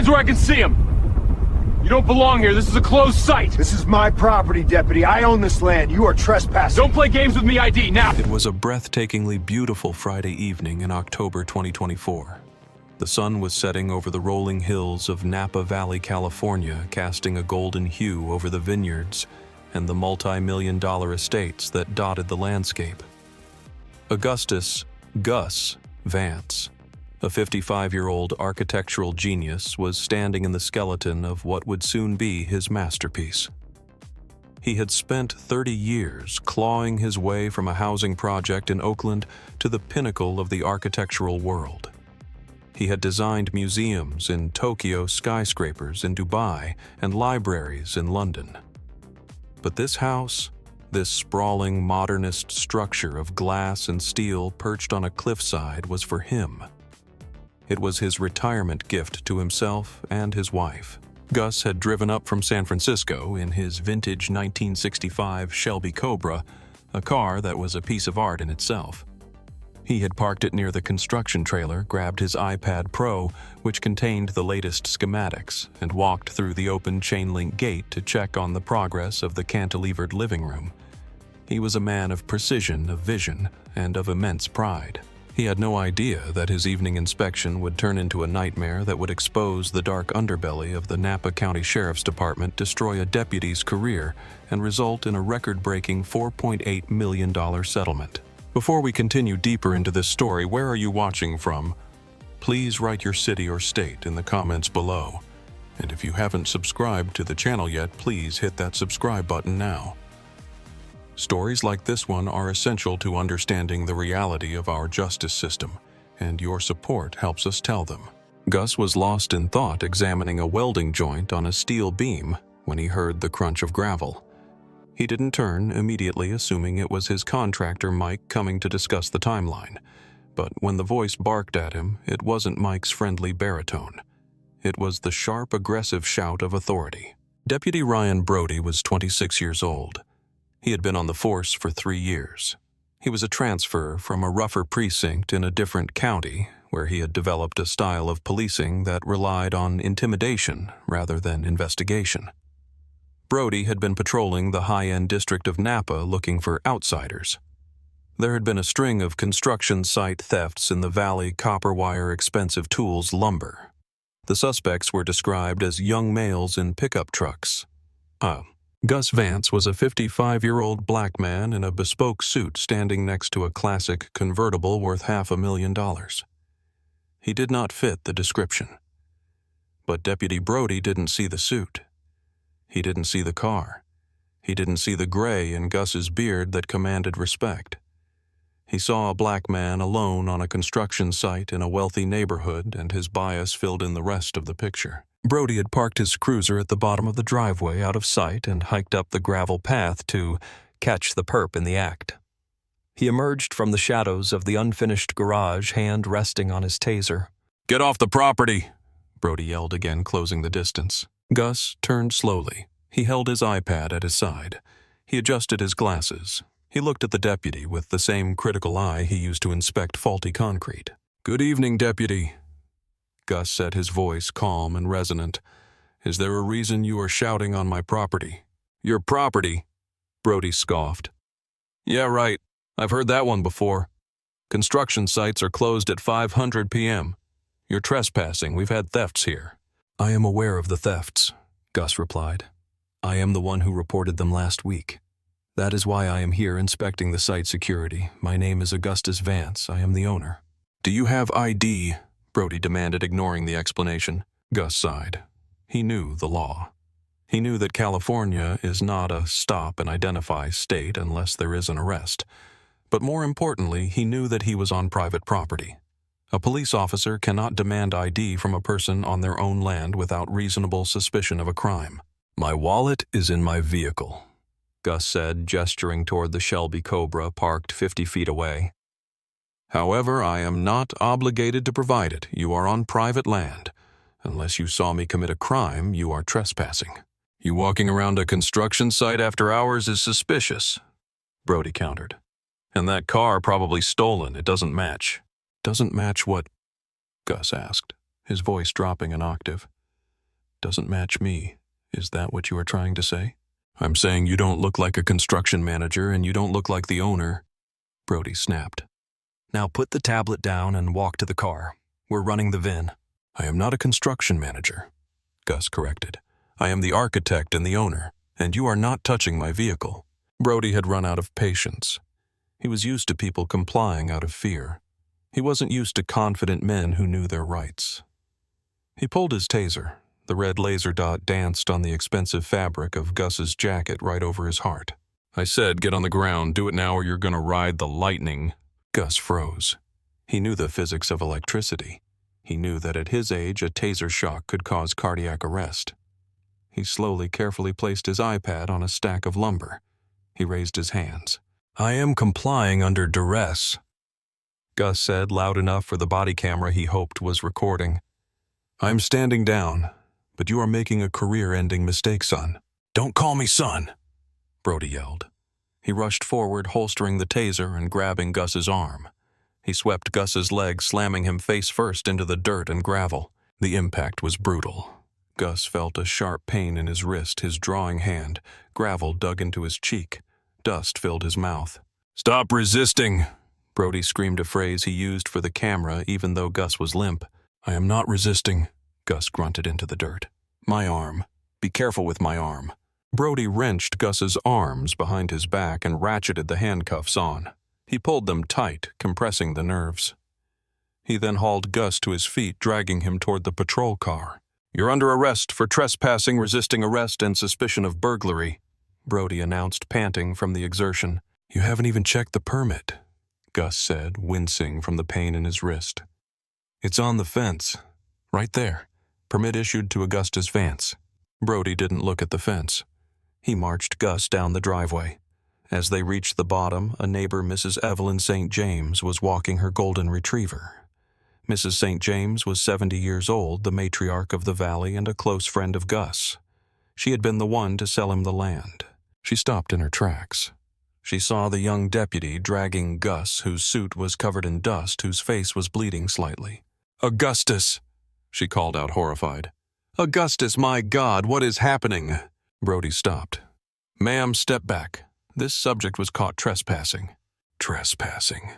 hands where I can see them! You don't belong here. This is a closed site. This is my property, Deputy. I own this land. You are trespassing. Don't play games with me, ID, now! It was a breathtakingly beautiful Friday evening in October 2024. The sun was setting over the rolling hills of Napa Valley, California, casting a golden hue over the vineyards and the multi-million-dollar estates that dotted the landscape. Augustus Gus Vance, a 55-year-old architectural genius, was standing in the skeleton of what would soon be his masterpiece. He had spent 30 years clawing his way from a housing project in Oakland to the pinnacle of the architectural world. He had designed museums in Tokyo, skyscrapers in Dubai, and libraries in London. But this house, this sprawling modernist structure of glass and steel perched on a cliffside, was for him. It was his retirement gift to himself and his wife. Gus had driven up from San Francisco in his vintage 1965 Shelby Cobra, a car that was a piece of art in itself. He had parked it near the construction trailer, grabbed his iPad Pro, which contained the latest schematics, and walked through the open chain-link gate to check on the progress of the cantilevered living room. He was a man of precision, of vision, and of immense pride. He had no idea that his evening inspection would turn into a nightmare that would expose the dark underbelly of the Napa County Sheriff's Department, destroy a deputy's career, and result in a record-breaking $4.8 million settlement. Before we continue deeper into this story, where are you watching from? Please write your city or state in the comments below. And if you haven't subscribed to the channel yet, please hit that subscribe button now. Stories like this one are essential to understanding the reality of our justice system, and your support helps us tell them. Gus was lost in thought examining a welding joint on a steel beam when he heard the crunch of gravel. He didn't turn immediately, assuming it was his contractor Mike coming to discuss the timeline. But when the voice barked at him, it wasn't Mike's friendly baritone. It was the sharp, aggressive shout of authority. Deputy Ryan Brody was 26 years old. He had been on the force for 3 years. He was a transfer from a rougher precinct in a different county, where he had developed a style of policing that relied on intimidation rather than investigation. Brody had been patrolling the high-end district of Napa looking for outsiders. There had been a string of construction site thefts in the valley, copper wire, expensive tools, lumber. The suspects were described as young males in pickup trucks. Gus Vance was a 55-year-old black man in a bespoke suit standing next to a classic convertible worth $500,000. He did not fit the description. But Deputy Brody didn't see the suit. He didn't see the car. He didn't see the gray in Gus's beard that commanded respect. He saw a black man alone on a construction site in a wealthy neighborhood, and his bias filled in the rest of the picture. Brody had parked his cruiser at the bottom of the driveway out of sight and hiked up the gravel path to catch the perp in the act. He emerged from the shadows of the unfinished garage, hand resting on his taser. "Get off the property!" Brody yelled again, closing the distance. Gus turned slowly. He held his iPad at his side. He adjusted his glasses. He looked at the deputy with the same critical eye he used to inspect faulty concrete. "Good evening, deputy," Gus said, his voice calm and resonant. "Is there a reason you are shouting on my property?" "Your property?" Brody scoffed. "Yeah, right. I've heard that one before. Construction sites are closed at 5:00 p.m. You're trespassing. We've had thefts here." "I am aware of the thefts," Gus replied. "I am the one who reported them last week. That is why I am here inspecting the site security. My name is Augustus Vance. I am the owner." "Do you have ID?" Brody demanded, ignoring the explanation. Gus sighed. He knew the law. He knew that California is not a stop and identify state unless there is an arrest. But more importantly, he knew that he was on private property. A police officer cannot demand ID from a person on their own land without reasonable suspicion of a crime. "My wallet is in my vehicle," Gus said, gesturing toward the Shelby Cobra parked 50 feet away. "However, I am not obligated to provide it. You are on private land. Unless you saw me commit a crime, you are trespassing. You walking around a construction site after hours is suspicious," Brody countered. "And that car probably stolen. It doesn't match." "Doesn't match what?" Gus asked, his voice dropping an octave. doesn't match me. Is that what you are trying to say? I'm saying you don't look like a construction manager and you don't look like the owner, Brody snapped. Now put the tablet down and walk to the car. We're running the VIN. I am not a construction manager, Gus corrected. I am the architect and the owner, and you are not touching my vehicle. Brody had run out of patience. He was used to people complying out of fear. He wasn't used to confident men who knew their rights. He pulled his taser. The red laser dot danced on the expensive fabric of Gus's jacket right over his heart. I said, get on the ground, do it now or you're gonna ride the lightning. Gus froze. He knew the physics of electricity. He knew that at his age, a taser shock could cause cardiac arrest. He slowly, carefully placed his iPad on a stack of lumber. He raised his hands. I am complying under duress, Gus said, loud enough for the body camera he hoped was recording. I'm standing down, but you are making a career-ending mistake, son. Don't call me son, Brody yelled. He rushed forward, holstering the taser and grabbing Gus's arm. He swept Gus's leg, slamming him face first into the dirt and gravel. The impact was brutal. Gus felt a sharp pain in his wrist, his drawing hand. Gravel dug into his cheek. Dust filled his mouth. Stop resisting, Brody screamed a phrase he used for the camera even though Gus was limp. I am not resisting, Gus grunted into the dirt. My arm. Be careful with my arm. Brody wrenched Gus's arms behind his back and ratcheted the handcuffs on. He pulled them tight, compressing the nerves. He then hauled Gus to his feet, dragging him toward the patrol car. You're under arrest for trespassing, resisting arrest, and suspicion of burglary, Brody announced, panting from the exertion. You haven't even checked the permit, Gus said, wincing from the pain in his wrist. It's on the fence. Right there. Permit issued to Augustus Vance. Brody didn't look at the fence. He marched Gus down the driveway. As they reached the bottom, a neighbor, Mrs. Evelyn St. James, was walking her golden retriever. Mrs. St. James was 70 years old, the matriarch of the valley and a close friend of Gus. She had been the one to sell him the land. She stopped in her tracks. She saw the young deputy dragging Gus, whose suit was covered in dust, whose face was bleeding slightly. Augustus, she called out, horrified. Augustus, my God, what is happening? Brody stopped. Ma'am, step back. This subject was caught trespassing. Trespassing.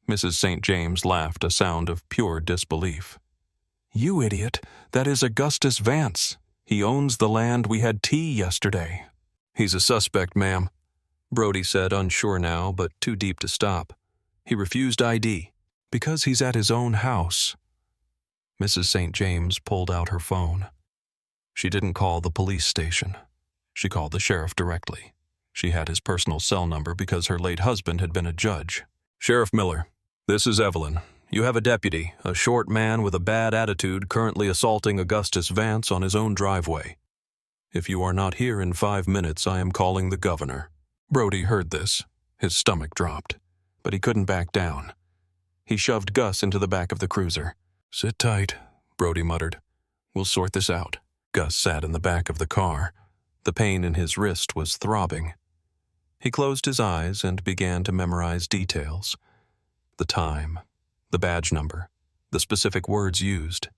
Mrs. St. James laughed, a sound of pure disbelief. You idiot, that is Augustus Vance. He owns the land. We had tea yesterday. He's a suspect, ma'am, Brody said, unsure now, but too deep to stop. He refused ID. Because he's at his own house. Mrs. St. James pulled out her phone. She didn't call the police station. She called the sheriff directly. She had his personal cell number because her late husband had been a judge. Sheriff Miller, this is Evelyn. You have a deputy, a short man with a bad attitude, currently assaulting Augustus Vance on his own driveway. If you are not here in 5 minutes, I am calling the governor. Brody heard this. His stomach dropped, but he couldn't back down. He shoved Gus into the back of the cruiser. Sit tight, Brody muttered. We'll sort this out. Gus sat in the back of the car. The pain in his wrist was throbbing. He closed his eyes and began to memorize details. The time, the badge number, the specific words used.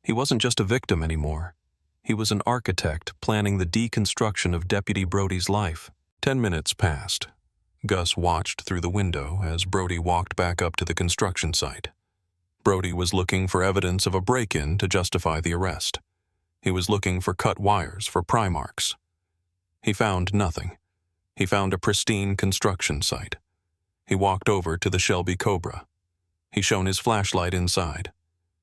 He wasn't just a victim anymore. He was an architect planning the deconstruction of Deputy Brody's life. 10 minutes passed. Gus watched through the window as Brody walked back up to the construction site. Brody was looking for evidence of a break-in to justify the arrest. He was looking for cut wires, for pry marks. He found nothing. He found a pristine construction site. He walked over to the Shelby Cobra. He shone his flashlight inside.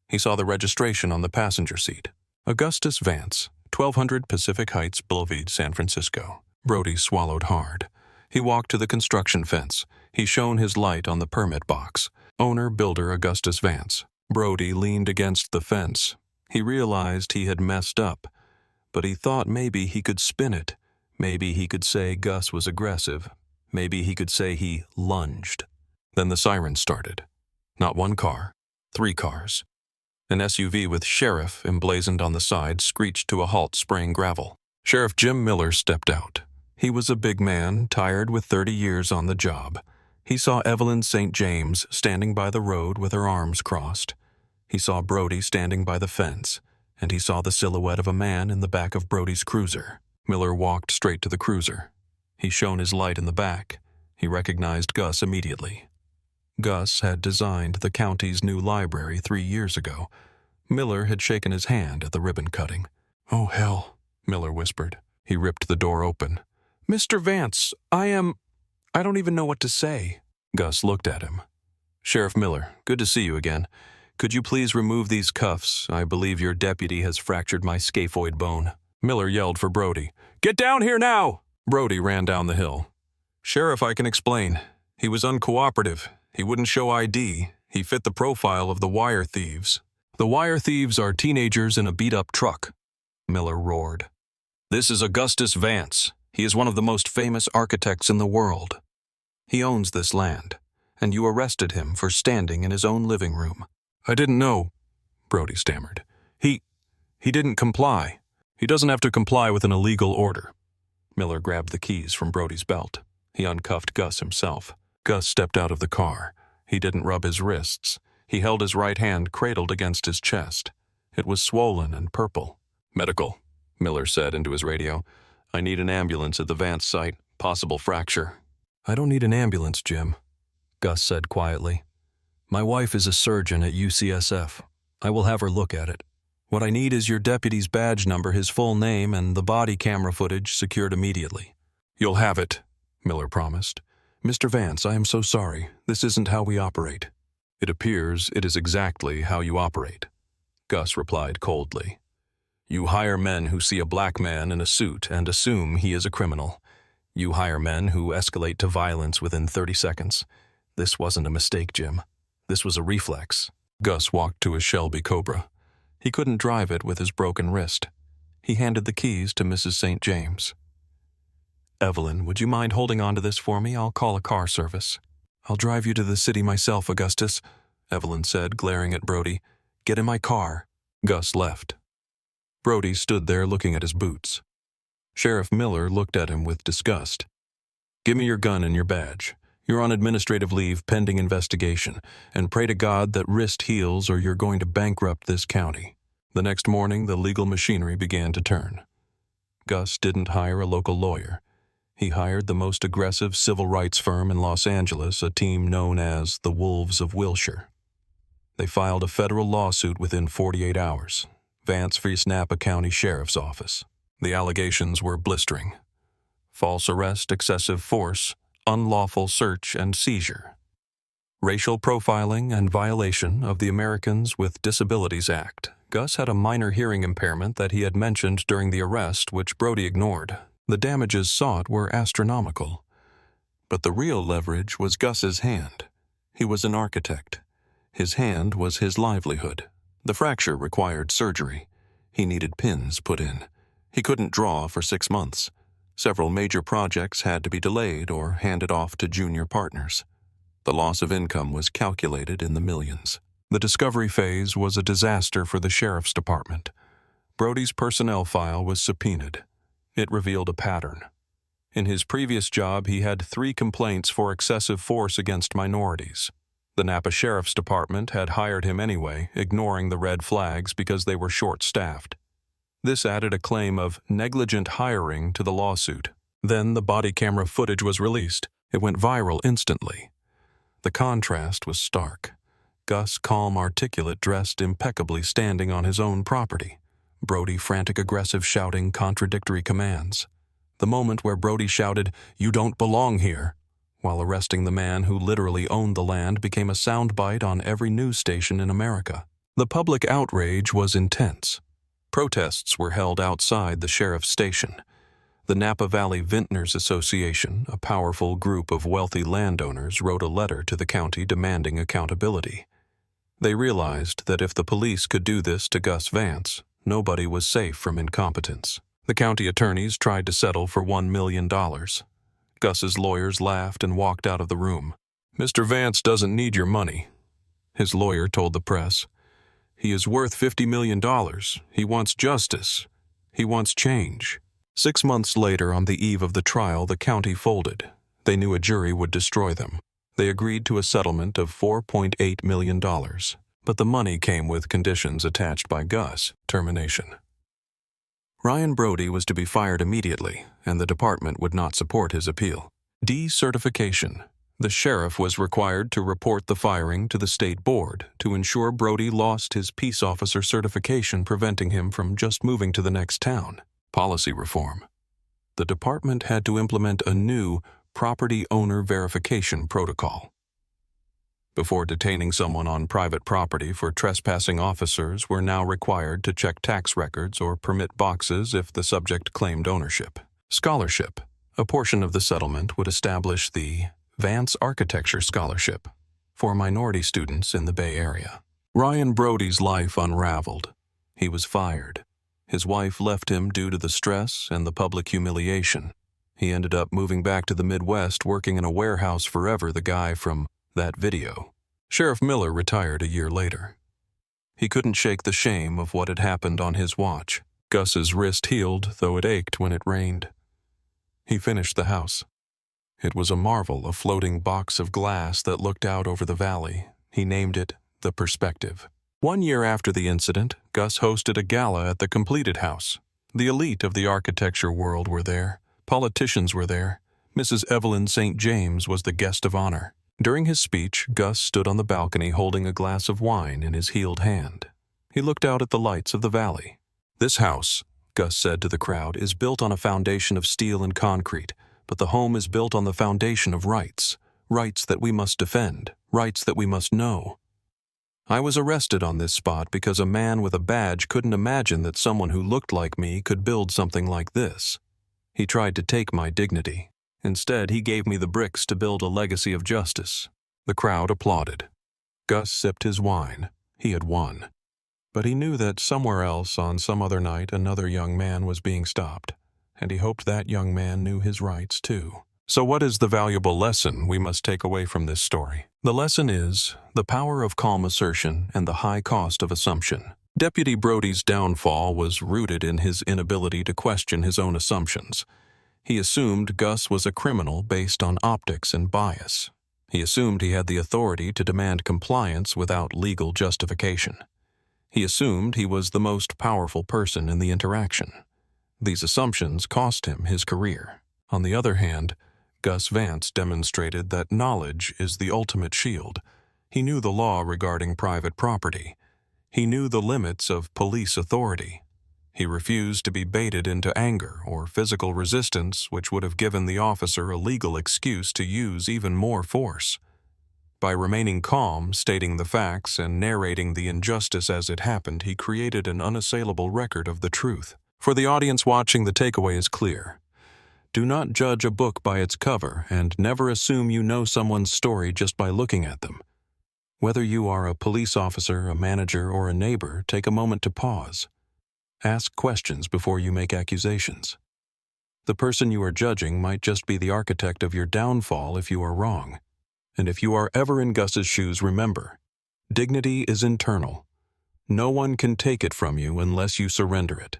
He saw the registration on the passenger seat. Augustus Vance, 1200 Pacific Heights Boulevard, San Francisco. Brody swallowed hard. He walked to the construction fence. He shone his light on the permit box. Owner, builder Augustus Vance. Brody leaned against the fence. He realized he had messed up, but he thought maybe he could spin it. Maybe he could say Gus was aggressive. Maybe he could say he lunged. Then the sirens started. Not one car, 3 cars. An SUV with sheriff emblazoned on the side screeched to a halt, spraying gravel. Sheriff Jim Miller stepped out. He was a big man, tired with 30 years on the job. He saw Evelyn St. James standing by the road with her arms crossed. He saw Brody standing by the fence, and he saw the silhouette of a man in the back of Brody's cruiser. Miller walked straight to the cruiser. He shone his light in the back. He recognized Gus immediately. Gus had designed the county's new library 3 years ago. Miller had shaken his hand at the ribbon cutting. "Oh, hell," Miller whispered. He ripped the door open. "Mr. Vance, I don't even know what to say." Gus looked at him. "Sheriff Miller, good to see you again. Could you please remove these cuffs? I believe your deputy has fractured my scaphoid bone." Miller yelled for Brody. "Get down here now!" Brody ran down the hill. "Sheriff, I can explain. He was uncooperative. He wouldn't show ID. He fit the profile of the wire thieves." "The wire thieves are teenagers in a beat-up truck," Miller roared. "This is Augustus Vance. He is one of the most famous architects in the world. He owns this land, and you arrested him for standing in his own living room." "I didn't know," Brody stammered. He didn't comply. He doesn't have to comply with an illegal order." Miller grabbed the keys from Brody's belt. He uncuffed Gus himself. Gus stepped out of the car. He didn't rub his wrists. He held his right hand cradled against his chest. It was swollen and purple. "Medical," Miller said into his radio. "I need an ambulance at the Vance site. Possible fracture." "I don't need an ambulance, Jim," Gus said quietly. "My wife is a surgeon at UCSF. I will have her look at it. What I need is your deputy's badge number, his full name, and the body camera footage secured immediately." "You'll have it," Miller promised. "Mr. Vance, I am so sorry. This isn't how we operate." "It appears it is exactly how you operate," Gus replied coldly. "You hire men who see a black man in a suit and assume he is a criminal. You hire men who escalate to violence within 30 seconds. This wasn't a mistake, Jim. This was a reflex." Gus walked to his Shelby Cobra. He couldn't drive it with his broken wrist. He handed the keys to Mrs. St. James. "Evelyn, would you mind holding on to this for me? I'll call a car service." "I'll drive you to the city myself, Augustus," Evelyn said, glaring at Brody. "Get in my car." Gus left. Brody stood there looking at his boots. Sheriff Miller looked at him with disgust. "Give me your gun and your badge. You're on administrative leave pending investigation, and pray to God that wrist heals or you're going to bankrupt this county." The next morning, the legal machinery began to turn. Gus didn't hire a local lawyer. He hired the most aggressive civil rights firm in Los Angeles, a team known as the Wolves of Wilshire. They filed a federal lawsuit within 48 hours. Vance v. Napa County Sheriff's Office. The allegations were blistering. False arrest, excessive force, unlawful search and seizure, racial profiling, and violation of the Americans with Disabilities Act. Gus had a minor hearing impairment that he had mentioned during the arrest, which Brody ignored. The damages sought were astronomical. But the real leverage was Gus's hand. He was an architect. His hand was his livelihood. The fracture required surgery. He needed pins put in. He couldn't draw for 6 months. Several major projects had to be delayed or handed off to junior partners. The loss of income was calculated in the millions. The discovery phase was a disaster for the sheriff's department. Brody's personnel file was subpoenaed. It revealed a pattern. In his previous job, he had 3 complaints for excessive force against minorities. The Napa Sheriff's Department had hired him anyway, ignoring the red flags because they were short-staffed. This added a claim of negligent hiring to the lawsuit. Then the body camera footage was released. It went viral instantly. The contrast was stark. Gus, calm, articulate, dressed impeccably, standing on his own property. Brody, frantic, aggressive, shouting contradictory commands. The moment where Brody shouted, "You don't belong here," while arresting the man who literally owned the land, became a soundbite on every news station in America. The public outrage was intense. Protests were held outside the sheriff's station. The Napa Valley Vintners Association, a powerful group of wealthy landowners, wrote a letter to the county demanding accountability. They realized that if the police could do this to Gus Vance, nobody was safe from incompetence. The county attorneys tried to settle for $1 million. Gus's lawyers laughed and walked out of the room. "Mr. Vance doesn't need your money," his lawyer told the press. "He is worth $50 million. He wants justice. He wants change." 6 months later, on the eve of the trial, the county folded. They knew a jury would destroy them. They agreed to a settlement of $4.8 million. But the money came with conditions attached by Gus: termination. Ryan Brody was to be fired immediately, and the department would not support his appeal. Decertification. The sheriff was required to report the firing to the state board to ensure Brody lost his peace officer certification, preventing him from just moving to the next town. Policy reform. The department had to implement a new property owner verification protocol. Before detaining someone on private property for trespassing, officers were now required to check tax records or permit boxes if the subject claimed ownership. Scholarship. A portion of the settlement would establish the Vance Architecture Scholarship for minority students in the Bay Area. Ryan Brody's life unraveled. He was fired. His wife left him due to the stress and the public humiliation. He ended up moving back to the Midwest, working in a warehouse forever, the guy from that video. Sheriff Miller retired a year later. He couldn't shake the shame of what had happened on his watch. Gus's wrist healed, though it ached when it rained. He finished the house. It was a marvel, a floating box of glass that looked out over the valley. He named it The Perspective. 1 year after the incident, Gus hosted a gala at the completed house. The elite of the architecture world were there. Politicians were there. Mrs. Evelyn St. James was the guest of honor. During his speech, Gus stood on the balcony holding a glass of wine in his healed hand. He looked out at the lights of the valley. "This house," Gus said to the crowd, "is built on a foundation of steel and concrete, but the home is built on the foundation of rights. Rights that we must defend. Rights that we must know. I was arrested on this spot because a man with a badge couldn't imagine that someone who looked like me could build something like this. He tried to take my dignity. Instead, he gave me the bricks to build a legacy of justice." The crowd applauded. Gus sipped his wine. He had won. But he knew that somewhere else on some other night another young man was being stopped, and he hoped that young man knew his rights too. So what is the valuable lesson we must take away from this story? The lesson is the power of calm assertion and the high cost of assumption. Deputy Brody's downfall was rooted in his inability to question his own assumptions. He assumed Gus was a criminal based on optics and bias. He assumed he had the authority to demand compliance without legal justification. He assumed he was the most powerful person in the interaction. These assumptions cost him his career. On the other hand, Gus Vance demonstrated that knowledge is the ultimate shield. He knew the law regarding private property. He knew the limits of police authority. He refused to be baited into anger or physical resistance, which would have given the officer a legal excuse to use even more force. By remaining calm, stating the facts, and narrating the injustice as it happened, he created an unassailable record of the truth. For the audience watching, the takeaway is clear. Do not judge a book by its cover, and never assume you know someone's story just by looking at them. Whether you are a police officer, a manager, or a neighbor, take a moment to pause. Ask questions before you make accusations. The person you are judging might just be the architect of your downfall if you are wrong. And if you are ever in Gus's shoes, remember, dignity is internal. No one can take it from you unless you surrender it.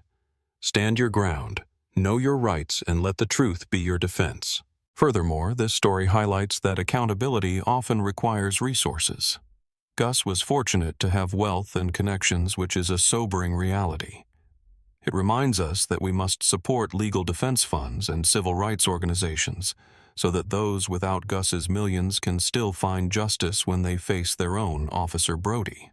Stand your ground, know your rights, and let the truth be your defense. Furthermore, this story highlights that accountability often requires resources. Gus was fortunate to have wealth and connections, which is a sobering reality. It reminds us that we must support legal defense funds and civil rights organizations so that those without Gus's millions can still find justice when they face their own Officer Brody.